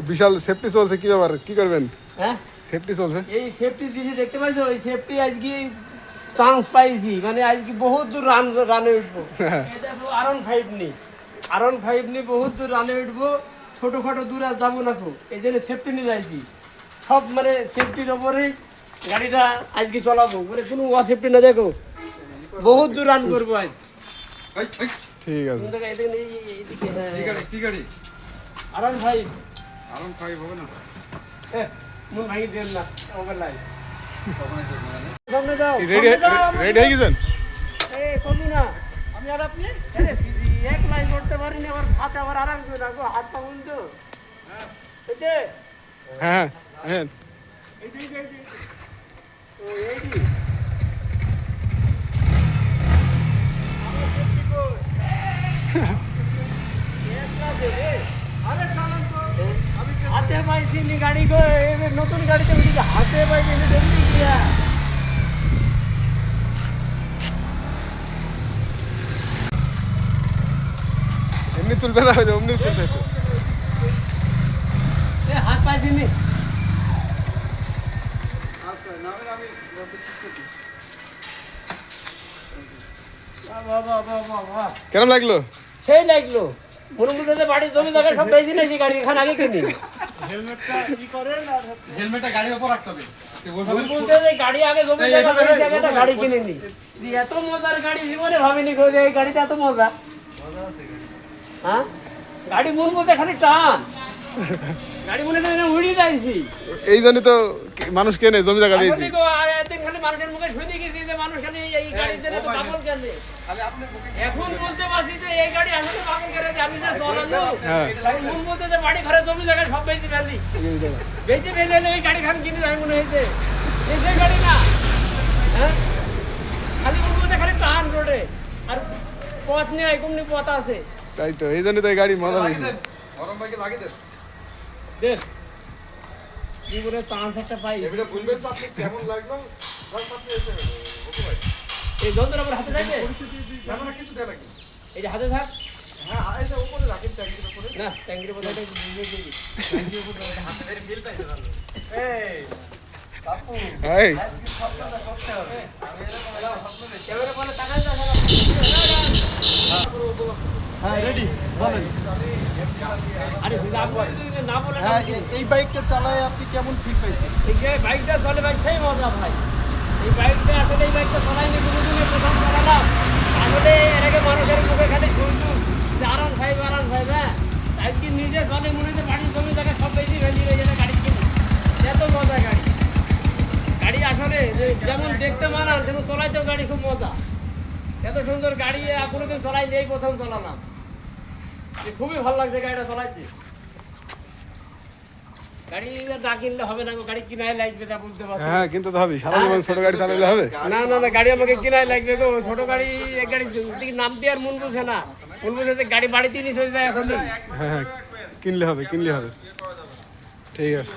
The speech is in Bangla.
বিশাল সেফটি চলছে, কি ব্যাপার, কি করবেন? হ্যাঁ সেফটি চলছে, এই সেফটি দিয়েছি দেখতে পাইছো, এই সেফটি আজকে চান্স পাইছি, মানে আজকে বহুত দূর রানে উঠবো। এটা R15 নেই, R15 নিয়ে বহুত দূর রানে উঠবো, ছোটখাটো দূর আর যাবো না খুব, এই জন্য সেফটি নিয়ে যাইছি। সব মানে সেফটির ওপরেই গাড়িটা আজকে চলাবো, মানে কোনো অসেফটি না, দেখো বহুত দূর রান করবো আজ। ঠিক আছে। R15 হবে না, মন ভাঙি দেন না, ওভার লাইন রেডি হয়ে গেছেন? কমু না আমি আর আপনি এক লাইন করতে পারিনি, আবার হাতে আবার আরাম করে রাখবো, হাত পা বন্ধু। হ্যাঁ হ্যাঁ হাতে পাইছি গাড়ি গো, নতুন গাড়িতে হাতে পাইছি গিয়া এমনি তুলবে না, এমনি তুলবে তো। হাত পাইছি নি। আচ্ছা নামের আমি ঠিক করছি। কেমন লাগলো? সেই লাগলো, মনে মনে বাড়ি জমি জায়গা সব বেশি না, গাড়ি এখান আগে কিনি। হেলমেটটা কি করেন, আর হেলমেটটা গাড়ির উপর রাখতে হবে। গাড়ি আগে জমি জায়গাটা গাড়ি কিনে নি, এত মজার গাড়ি জীবনে ভাবিনি, এই গাড়িটা এত মজা। হ্যাঁ গাড়ি মন বলতে খালি টান, গাড়ি মনে উড়িয়ে যাইছি। এই জন্য তো মানুষ কেনে, জমি জায়গা দিয়েছি। খালি মানুষের মুখে শুনে গেছি যে মানুষ খালি এই গাড়িতে পাগল কেনে। এখন বলতে পারছি যে এই গাড়ি আসলে পাগল করে, আমি যে চলানো মন বলতে যে বাড়ি ঘরে জমি জায়গা সব বেঁচে ফেলি, বেঁচে ফেলে ওই গাড়ি খান কিনে আমি মনে হয়েছে সেই গাড়ি না। হ্যাঁ খালি মন বলতে খালি টান রোডে, আর পথ নেই, কোমনি পথ আছে। তাই তো, এই জন্য তো এই গাড়ি মজা হয়েছে। দেখ কি করে চান্স একটা পাই, কেমন লাগলো? এই যন্ত্র আমার হাতে থাকে, কিছু দেয়া লাগে, এই যে হাতে থাক। হ্যাঁ এটা উপরে রাখেন, ট্যাঙ্কির উপরে না ট্যাঙ্কির উপরে এটা দিয়ে দিবি, ট্যাঙ্কির উপরে হাতে ধরে বিল পাইছে ভালো। এই বাপু এই ক্যামেরা বলে তাকাই যা সারা। হ্যাঁ রেডি বলেন। আরে না বলে হ্যাঁ এই বাইকটা চালায় আপনি কেমন ফিল পাইছেন? এই যে বাইকটা চলে ভাই সেই মজা ভাই, এই বাইকটা আসলে এই বাইকটা চলাইনি কোনোদিন, প্রথম চালালাম। আসলে এর আগে মানুষের মুখে খালি শুনছু যে R15 হ্যাঁ, আজকে নিজে চলে মনে হচ্ছে বাড়ির জমি জায়গা সব বেশি ভেঙে গেছে গাড়ি কিনে, এত মজা গাড়ি। গাড়ি আসলে যেমন দেখতে মানান তেমন চলাইতেও গাড়ি খুব মজা, এত সুন্দর গাড়ি কোনোদিন চলাই নেই, প্রথম চলালাম, খুবই ভালো লাগছে গাড়িটা চলাইতে। গাড়ি না কিনলে হবে না, গাড়ি কিনাই লাগবে, তা বুঝতে পারছি। হ্যাঁ কিন্তু তো হবে, সারা জীবন ছোট গাড়ি চালালে হবে? না না না, গাড়ি আমাকে কিনাই লাগবে গো, ছোট গাড়ি এক গাড়ি নাম দিয়ে আর মন বুঝে না, মন বুঝে যে গাড়ি বাড়িতে নিয়ে চলে যায় এখন। হ্যাঁ হ্যাঁ কিনলে হবে, কিনলে হবে। ঠিক আছে।